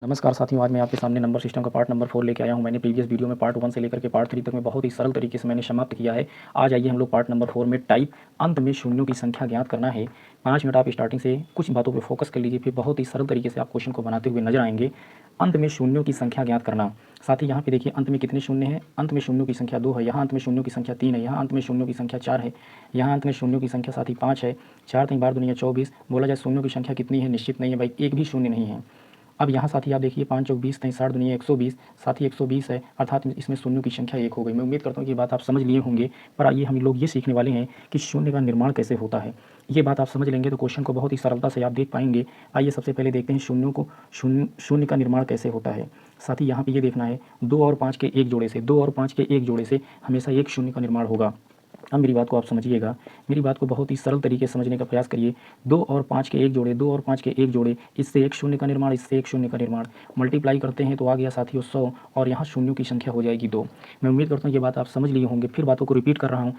नमस्कार साथियों, आज मैं आपके सामने नंबर सिस्टम का पार्ट नंबर 4 लेके आया हूं। मैंने प्रीवियस वीडियो में पार्ट 1 से लेकर के पार्ट 3 तक में बहुत ही सरल तरीके से मैंने समाप्त किया है। आज आइए हम लोग पार्ट नंबर 4 में टाइप अंत में शून्यों की संख्या ज्ञात करना है। 5 मिनट आप स्टार्टिंग से कुछ बातों पर फोकस कर लीजिए, फिर बहुत ही सरल तरीके से आप क्वेश्चन को बनाते हुए नजर आएंगे। अंत में शून्यों की संख्या ज्ञात करना। साथ ही यहाँ पे देखिए अंत में कितने शून्य हैं। अंत में शून्यों की संख्या 2 है, यहाँ अंत में शून्यों की संख्या 3 है, यहाँ अंत में शून्यों की संख्या 4 है, यहाँ अंत में शून्यों की संख्या साथ ही 5 है। 4 3 बार दुनिया 24। बोला जाए शून्यों की संख्या कितनी है, निश्चित नहीं है भाई, एक भी शून्य नहीं है। अब यहाँ साथ ही आप देखिए 5 चौक 20 3 60 दुनिया 120, साथ ही 120 है, अर्थात इसमें शून्यों की संख्या 1 हो गई। मैं उम्मीद करता हूँ कि ये बात आप समझ लिए होंगे। पर आइए हम लोग ये सीखने वाले हैं कि शून्य का निर्माण कैसे होता है। ये बात आप समझ लेंगे तो क्वेश्चन को बहुत ही सरलता से आप देख पाएंगे। आइए सबसे पहले देखते हैं शून्यों को शून्य का निर्माण कैसे होता है। साथ ही यहाँ पे ये देखना है 2 और 5 के एक जोड़े से, 2 और 5 के एक जोड़े से हमेशा एक शून्य का निर्माण होगा। अब मेरी बात को आप समझिएगा, मेरी बात को बहुत ही सरल तरीके से समझने का प्रयास करिए। 2 और 5 के एक जोड़े, 2 और 5 के एक जोड़े, इससे एक शून्य का निर्माण, इससे एक शून्य का निर्माण, मल्टीप्लाई करते हैं तो आ गया साथियों 100 और यहाँ शून्यों की संख्या हो जाएगी 2। मैं उम्मीद करता हूँ ये बात आप समझ लिए होंगे। फिर बातों को रिपीट कर रहा हूँ।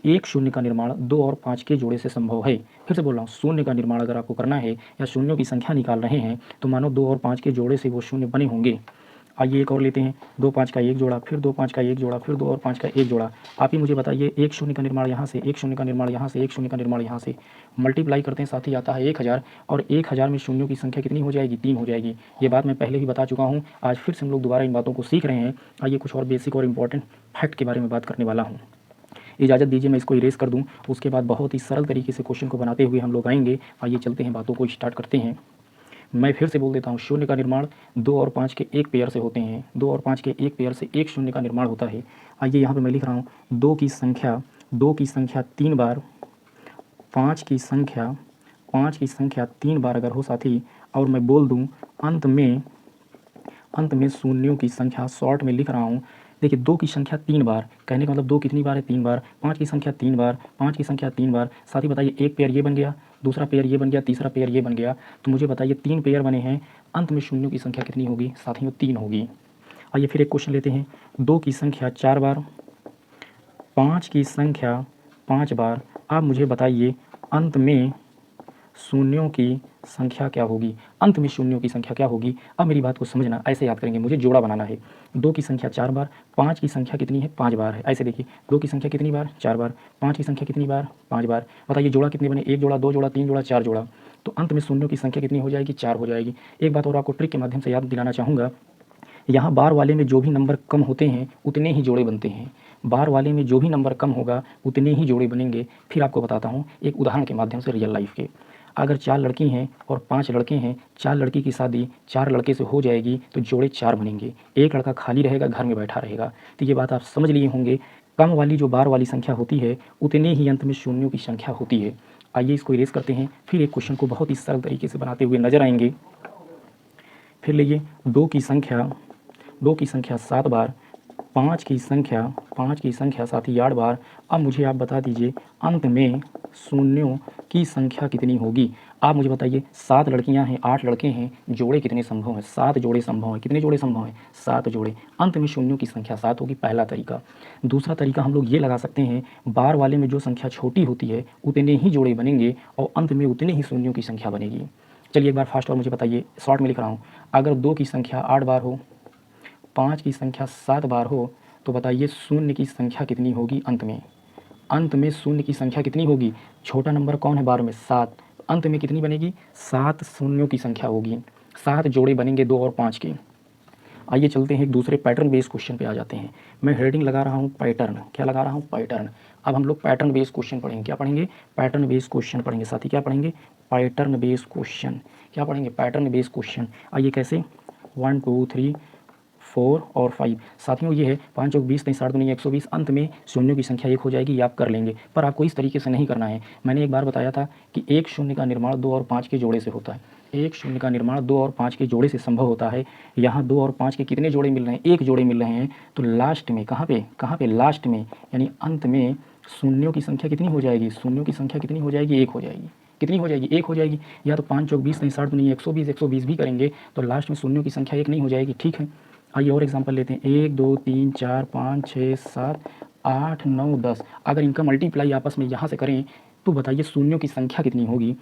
एक शून्य का निर्माण 2 और 5 के जोड़े से संभव है। फिर से बोल रहा हूँ, शून्य का निर्माण अगर आपको करना है या शून्यों की संख्या निकाल रहे हैं तो मानो 2 और 5 के जोड़े से वो शून्य बने होंगे। आइए एक और लेते हैं, 2 5 का एक जोड़ा, फिर 2 5 का एक जोड़ा, फिर 2 और 5 का एक जोड़ा। आप ही मुझे बताइए, एक शून्य का निर्माण यहाँ से, एक शून्य का निर्माण यहाँ से, एक शून्य का निर्माण यहाँ से, मल्टीप्लाई करते हैं साथ ही आता है 1000 और 1000 में शून्यों की संख्या कितनी हो जाएगी, 3 हो जाएगी। ये बात मैं पहले ही बता चुका हूँ, आज फिर से हम लोग दोबारा इन बातों को सीख रहे हैं। आइए कुछ और बेसिक और इंपॉर्टेंट फैक्ट के बारे में बात करने वाला हूँ। इजाज़त दीजिए मैं इसको इरेज कर दूँ, उसके बाद बहुत ही सरल तरीके से क्वेश्चन को बनाते हुए हम लोग आएंगे। आइए चलते हैं, बातों को स्टार्ट करते हैं। मैं फिर से बोल देता हूँ, शून्य का निर्माण 2 और 5 के एक पेयर से होते हैं। 2 और 5 के एक पेयर से एक शून्य का निर्माण होता है। आइए यहाँ पे मैं लिख रहा हूँ 2 की संख्या 3 बार, 5 की संख्या 3 बार अगर हो साथी, और मैं बोल दूँ अंत में शून्यों की संख्या, शॉर्ट में लिख रहा हूँ। देखिए 2 की संख्या 3 बार, कहने का मतलब 2 कितनी बार है, 3 बार। 5 की संख्या 3 बार, 5 की संख्या 3 बार। साथ ही बताइए एक पेयर ये बन गया, दूसरा पेयर ये बन गया, तीसरा पेयर ये बन गया। तो मुझे बताइए 3 पेयर बने हैं, अंत में शून्यों की संख्या कितनी होगी साथियों, 3 होगी। आइए फिर एक क्वेश्चन लेते हैं। 2 की संख्या 4 बार, 5 की संख्या 5 बार। आप मुझे बताइए अंत में शून्यों की संख्या क्या होगी, अंत में शून्यों की संख्या क्या होगी। अब मेरी बात को समझना, ऐसे याद करेंगे, मुझे जोड़ा बनाना है। 2 की संख्या 4 बार, 5 की संख्या कितनी है, 5 बार है। ऐसे देखिए 2 की संख्या कितनी बार, 4 बार, 5 की संख्या कितनी बार, 5 बार। बताइए जोड़ा कितने बने, 1 जोड़ा, 2 जोड़ा, 3 जोड़ा, 4 जोड़ा। तो अंत में शून्यों की संख्या कितनी हो जाएगी, 4 हो जाएगी। एक बात और आपको ट्रिक के माध्यम से याद दिलाना चाहूँगा, यहाँ बार वाले में जो भी नंबर कम होते हैं उतने ही जोड़े बनते हैं। बार वाले में जो भी नंबर कम होगा उतने ही जोड़े बनेंगे। फिर आपको बताता हूँ एक उदाहरण के माध्यम से रियल लाइफ के। अगर 4 लड़की हैं और 5 लड़के हैं, 4 लड़की की शादी 4 लड़के से हो जाएगी तो जोड़े 4 बनेंगे। एक लड़का खाली रहेगा, घर में बैठा रहेगा। तो ये बात आप समझ लिए होंगे, कम वाली जो बार वाली संख्या होती है उतने ही अंत में शून्यों की संख्या होती है। आइए इसको इरेज करते हैं, फिर एक क्वेश्चन को बहुत ही सरल तरीके से बनाते हुए नजर आएंगे। फिर लीजिए 2 की संख्या 7 बार, 5 की संख्या साथ ही 8 बार। अब मुझे आप बता दीजिए अंत में शून्यों की संख्या कितनी होगी। आप मुझे बताइए 7 लड़कियां हैं, 8 लड़के हैं, जोड़े कितने संभव हैं, 7 जोड़े संभव हैं। कितने जोड़े संभव हैं, 7 जोड़े। अंत में शून्यों की संख्या 7 होगी, पहला तरीका। दूसरा तरीका हम लोग ये लगा सकते हैं, बार वाले में जो संख्या छोटी होती है उतने ही जोड़े बनेंगे और अंत में उतने ही शून्यों की संख्या बनेगी। चलिए एक बार फास्ट और मुझे बताइए, शॉर्ट में लिख रहा हूँ। अगर 2 की संख्या 8 बार हो, 5 की संख्या 7 बार हो, तो बताइए शून्य की संख्या कितनी होगी अंत में। अंत में शून्य की संख्या कितनी होगी, छोटा नंबर कौन है बार में, 7। अंत में कितनी बनेगी, 7 शून्यों की संख्या होगी, 7 जोड़े बनेंगे 2 और 5 के। आइए चलते हैं एक दूसरे पैटर्न बेस्ड क्वेश्चन पे आ जाते हैं। मैं हेडिंग लगा रहा हूँ पैटर्न, क्या लगा रहा हूँ, पैटर्न। अब हम लोग पैटर्न बेस्ड क्वेश्चन पढ़ेंगे, क्या पढ़ेंगे, पैटर्न बेस्ड क्वेश्चन पढ़ेंगे। साथ ही क्या पढ़ेंगे, पैटर्न बेस्ड क्वेश्चन। क्या पढ़ेंगे, पैटर्न बेस्ड क्वेश्चन। आइए कैसे, 1 2 3 4 और 5। साथियों ये है 5 चौक 20 3 60 दूनी 120, अंत में शून्यों की संख्या 1 हो जाएगी, ये आप कर लेंगे। पर आपको इस तरीके से नहीं करना है। मैंने एक बार बताया था कि एक शून्य का निर्माण 2 और 5 के जोड़े से होता है। एक शून्य का निर्माण 2 और 5 के जोड़े से संभव होता है। यहाँ 2 और 5 के कितने जोड़े मिल रहे हैं, एक जोड़े मिल रहे हैं। तो लास्ट में कहाँ पे लास्ट में यानी अंत में शून्यों की संख्या कितनी हो जाएगी, शून्यों की संख्या कितनी हो जाएगी, 1 हो जाएगी। कितनी हो जाएगी, 1 हो जाएगी। या तो 5 चौक 20 नहीं 60 नहीं 120 भी करेंगे तो लास्ट में शून्यों की संख्या 1 नहीं हो जाएगी। ठीक है, आइए और एग्जांपल लेते हैं। 1 2 3 4 5 6 7 8 9 10। अगर इनका मल्टीप्लाई आपस में यहाँ से करें तो बताइए शून्यों की संख्या कितनी होगी।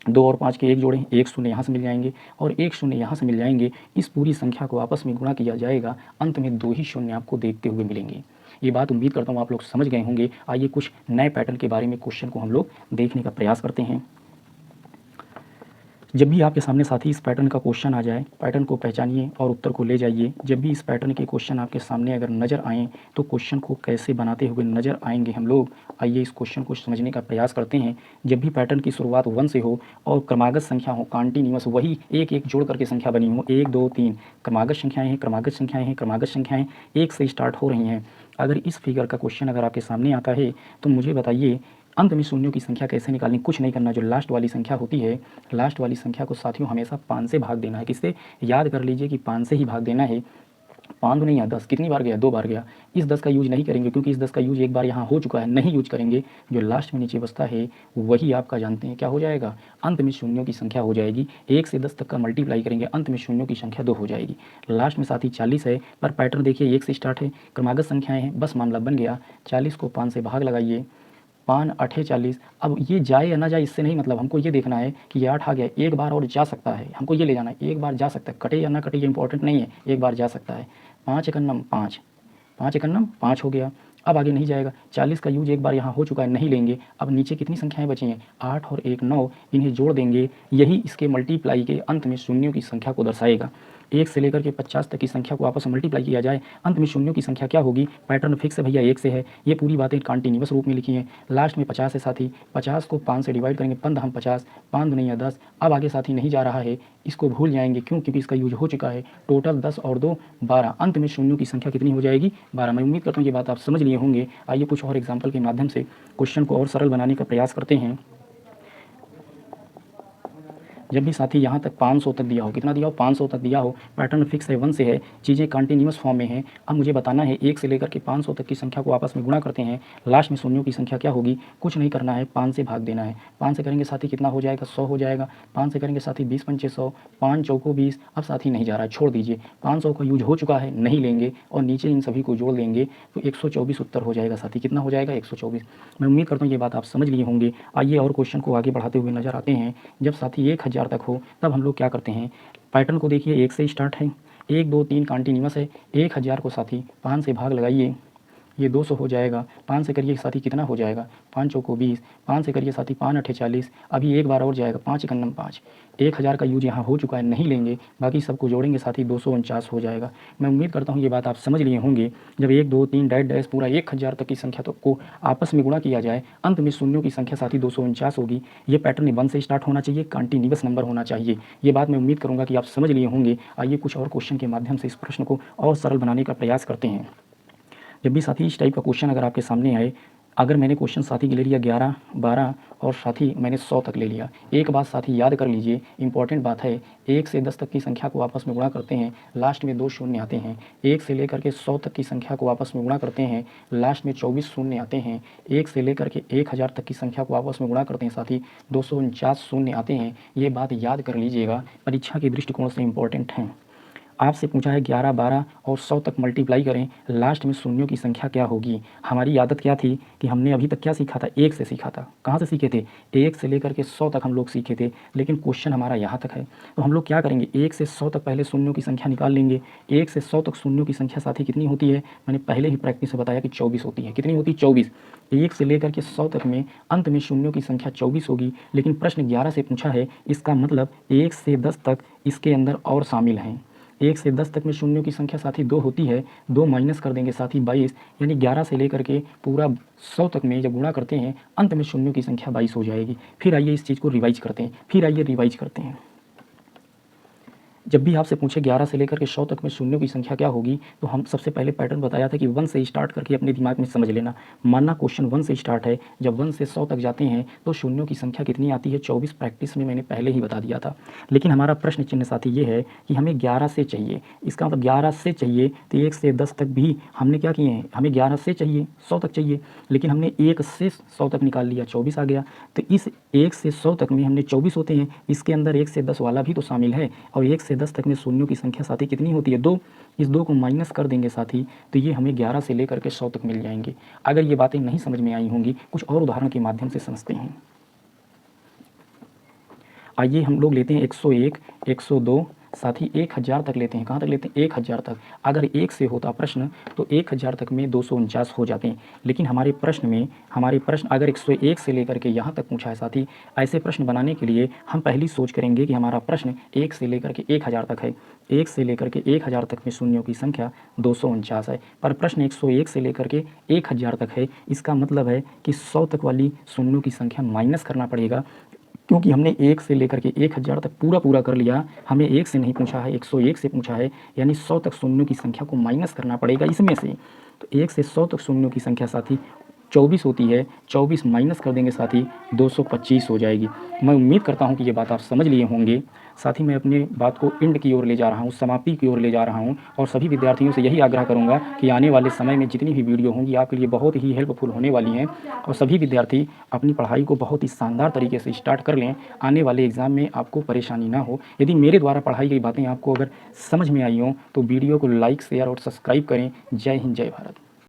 2 और 5 के एक जोड़ें, एक शून्य यहाँ से मिल जाएंगे और एक शून्य यहाँ से मिल जाएंगे। इस पूरी संख्या को आपस में गुणा किया जाएगा, अंत में 2 ही शून्य आपको देखते हुए मिलेंगे। ये बात उम्मीद करता हूँ आप लोग समझ गए होंगे। आइए कुछ नए पैटर्न के बारे में क्वेश्चन को हम लोग देखने का प्रयास करते हैं। जब भी आपके सामने साथी इस पैटर्न का क्वेश्चन आ जाए, पैटर्न को पहचानिए और उत्तर को ले जाइए। जब भी इस पैटर्न के क्वेश्चन आपके सामने अगर नज़र आएँ तो क्वेश्चन को कैसे बनाते हुए नज़र आएंगे हम लोग, आइए इस क्वेश्चन को समझने का प्रयास करते हैं। जब भी पैटर्न की शुरुआत 1 से हो और क्रमागत संख्या हो, कॉन्टिन्यूअस, वही एक एक जोड़ करके संख्या बनी हो, 1 2 3 क्रमागत संख्याएँ हैं, क्रमागत संख्याएँ हैं, क्रमागत संख्याएँ 1 से स्टार्ट हो रही हैं। अगर इस फिगर का क्वेश्चन अगर आपके सामने आता है तो मुझे बताइए अंत में शून्यों की संख्या कैसे निकालनी। कुछ नहीं करना, जो लास्ट वाली संख्या होती है, लास्ट वाली संख्या को साथियों हमेशा 5 से भाग देना है। किससे? याद कर लीजिए कि 5 से ही भाग देना है। 5 नहीं है 10, कितनी बार गया? 2 बार गया। इस 10 का यूज नहीं करेंगे क्योंकि इस 10 का यूज एक बार यहाँ हो चुका है, नहीं यूज करेंगे। जो लास्ट में नीचे बचता है वही आपका जानते हैं क्या हो जाएगा, अंत में शून्यों की संख्या हो जाएगी। 1 से 10 तक का मल्टीप्लाई करेंगे, अंत में शून्यों की संख्या 2 हो जाएगी। लास्ट में साथी 40 है, पर पैटर्न देखिए 1 से स्टार्ट है, क्रमागत संख्याएँ हैं, बस मामला बन गया। 40 को 5 से भाग लगाइए, 5 8 40। अब ये जाए या ना जाए इससे नहीं मतलब, हमको ये देखना है कि ये 8 आ गया, एक बार और जा सकता है, हमको ये ले जाना है, एक बार जा सकता है, कटे या ना कटे ये इंपॉर्टेंट नहीं है, एक बार जा सकता है। 5 एकन्नम 5, 5 एकन्नम 5 हो गया। अब आगे नहीं जाएगा। 40 का यूज एक बार यहाँ हो चुका है, नहीं लेंगे। अब नीचे कितनी संख्याएं बची हैं? 8 और 1 9, इन्हें जोड़ देंगे, यही इसके मल्टीप्लाई के अंत में शून्यों की संख्या को दर्शाएगा। 1 से लेकर के 50 तक की संख्या को आपस में मल्टीप्लाई किया जाए, अंत में शून्यों की संख्या क्या होगी? पैटर्न फिक्स है भैया, 1 से है। ये पूरी बातें कॉन्टिन्यूअस रूप में लिखी हैं। लास्ट में 50 है साथी, 50 को 5 से डिवाइड करेंगे, 5 हम 50, 5 नहीं है 10। अब आगे साथी नहीं जा रहा है, इसको भूल जाएंगे क्यों? क्योंकि इसका यूज हो चुका है। टोटल 10 और 2 12, अंत में शून्यों की संख्या कितनी हो जाएगी? 12। मैं उम्मीद करता हूँ ये बात आप समझ लिए होंगे। आइए कुछ और एग्जाम्पल के माध्यम से क्वेश्चन को और सरल बनाने का प्रयास करते हैं। जब भी साथी यहाँ तक 500 तक दिया हो, कितना दिया हो? 500 तक दिया हो, पैटर्न फिक्स है, 1 से है, चीज़ें कंटिन्यूअस फॉर्म में हैं। अब मुझे बताना है 1 से लेकर के 500 तक की संख्या को आपस में गुणा करते हैं, लास्ट में शून्यों की संख्या क्या होगी? कुछ नहीं करना है, 5 से भाग देना है। 5 से करेंगे साथी कितना हो जाएगा? 100 हो जाएगा। 5 से करेंगे साथी 20 पंचे 100, 5 चौको 20। अब साथी नहीं जा रहा है, छोड़ दीजिए, 500 का यूज हो चुका है, नहीं लेंगे और नीचे इन सभी को जोड़ देंगे तो 124 उत्तर हो जाएगा साथी। कितना हो जाएगा? 124। मैं उम्मीद करता हूँ ये बात आप समझ लिए होंगे। आइए और क्वेश्चन को आगे बढ़ाते हुए नजर आते हैं। जब साथी 1000 तक हो तब हम लोग क्या करते हैं? पैटर्न को देखिए, 1 से स्टार्ट है, 1 2 3 कंटिन्यूअस है। 1000 को साथी 5 से भाग लगाइए, ये 200 हो जाएगा। 5 से करिए साथी कितना हो जाएगा? 5 चौको 20, 5 से करिए साथी 5 8 40। अभी एक बार और जाएगा, 5 एकन्नम 5। 1000 का यूज यहाँ हो चुका है, नहीं लेंगे, बाकी सबको जोड़ेंगे साथी 249 हो जाएगा। मैं उम्मीद करता हूँ ये बात आप समझ लिए होंगे। जब 1 2 3 डैश डैश पूरा 1000 तक की संख्या तो को आपस में गुणा किया जाए, अंत में शून्यों की संख्या साथी 249 होगी। ये पैटर्न 1 से स्टार्ट होना चाहिए, कंटिन्यूअस नंबर होना चाहिए। ये बात मैं उम्मीद करूँगा कि आप समझ लिए होंगे। आइए कुछ और क्वेश्चन के माध्यम से इस प्रश्न को और सरल बनाने का प्रयास करते हैं। जब भी साथी इस टाइप का क्वेश्चन अगर आपके सामने आए, अगर मैंने क्वेश्चन साथी ले लिया 11 12 और साथी मैंने 100 तक ले लिया, एक बात साथी याद कर लीजिए, इंपॉर्टेंट बात है, 1 से 10 तक की संख्या को आपस में गुणा करते हैं, लास्ट में 2 शून्य आते हैं। 1 से लेकर के 100 तक की संख्या को आपस में गुणा करते हैं, लास्ट में 24 शून्य आते हैं। 1 से लेकर के 1000 तक की संख्या को आपस में गुणा करते हैं साथी, 249 शून्य आते हैं। ये बात याद कर लीजिएगा, परीक्षा के दृष्टिकोण से इंपॉर्टेंट है। आपसे पूछा है 11 12 और 100 तक मल्टीप्लाई करें, लास्ट में शून्यों की संख्या क्या होगी? हमारी आदत क्या थी कि हमने अभी तक क्या सीखा था? 1 से सीखा था। कहाँ से सीखे थे? 1 से लेकर के 100 तक हम लोग सीखे थे, लेकिन क्वेश्चन हमारा यहाँ तक है। तो हम लोग क्या करेंगे? 1 से 100 तक पहले शून्यों की संख्या निकाल लेंगे। 1 से 100 तक शून्यों की संख्या साथी कितनी होती है? मैंने पहले ही प्रैक्टिस में बताया कि 24 होती है। कितनी होती? 24। 1 से लेकर के 100 तक में अंत में शून्यों की संख्या 24 होगी, लेकिन प्रश्न 11 से पूछा है, इसका मतलब 1 से 10 तक इसके अंदर और शामिल हैं। 1 से 10 तक में शून्यों की संख्या साथी 2 होती है, 2 माइनस कर देंगे साथी 22, यानी 11 से लेकर के पूरा 100 तक में जब गुणा करते हैं, अंत में शून्यों की संख्या 22 हो जाएगी। फिर आइए इस चीज़ को रिवाइज करते हैं, फिर आइए रिवाइज करते हैं। जब भी आपसे पूछे 11 से लेकर के 100 तक में शून्यों की संख्या क्या होगी, तो हम सबसे पहले पैटर्न बताया था कि 1 से स्टार्ट करके अपने दिमाग में समझ लेना। मानना क्वेश्चन 1 से स्टार्ट है, जब 1 से 100 तक जाते हैं तो शून्यों की संख्या कितनी आती है? 24। प्रैक्टिस में मैंने पहले ही बता दिया था। लेकिन हमारा प्रश्न चिन्ह साथी ये है कि हमें 11 से चाहिए, इसका मतलब 11 से चाहिए तो 1 से 10 तक भी हमने क्या किए हैं? हमें 11 से चाहिए, 100 तक चाहिए, लेकिन हमने 1 से 100 तक निकाल लिया, 24 आ गया। तो इस 1 से 100 तक में हमने 24 होते हैं, इसके अंदर 1 से 10 वाला भी तो शामिल है, और 1 से 10 तक में शून्यों की संख्या साथी कितनी होती है? 2। इस 2 को माइनस कर देंगे साथी, तो ये हमें 11 से लेकर के 100 तक मिल जाएंगे। अगर ये बातें नहीं समझ में आई होंगी, कुछ और उदाहरण के माध्यम से समझते हैं। आइए हम लोग लेते हैं 101, 102, साथ ही 1000 तक लेते हैं। कहाँ तक लेते हैं? 1000 तक। अगर 1 से होता प्रश्न तो 1000 तक में 249 हो जाते हैं, लेकिन हमारे प्रश्न अगर 101 से लेकर के यहाँ तक पूछा है साथी, ऐसे प्रश्न बनाने के लिए हम पहली सोच करेंगे कि हमारा प्रश्न 1 से लेकर के 1000 तक है। 1 से लेकर के 1000 तक में शून्यों की संख्या 249 है, पर प्रश्न 101 से लेकर के 1000 तक है। इसका मतलब है कि 100 तक वाली शून्यों की संख्या माइनस करना पड़ेगा, क्योंकि हमने 1 से लेकर के 1000 तक पूरा कर लिया। हमें 1 से नहीं पूछा है, 101 से पूछा है, यानी 100 तक शून्यों की संख्या को माइनस करना पड़ेगा इसमें से। तो 1 से 100 तक शून्यों की संख्या साथी 24 होती है। 24 माइनस कर देंगे साथी 225 हो जाएगी। मैं उम्मीद करता हूँ कि ये बात आप समझ लिए होंगे। साथ ही मैं अपने बात को एंड की ओर ले जा रहा हूँ, समाप्ति की ओर ले जा रहा हूँ, और सभी विद्यार्थियों से यही आग्रह करूँगा कि आने वाले समय में जितनी भी वीडियो होंगी आपके लिए बहुत ही हेल्पफुल होने वाली हैं, और सभी विद्यार्थी अपनी पढ़ाई को बहुत ही शानदार तरीके से स्टार्ट कर लें। आने वाले एग्ज़ाम में आपको परेशानी ना हो। यदि मेरे द्वारा पढ़ाई गई बातें आपको अगर समझ में आई हों तो वीडियो को लाइक, शेयर और सब्सक्राइब करें। जय हिंद, जय भारत।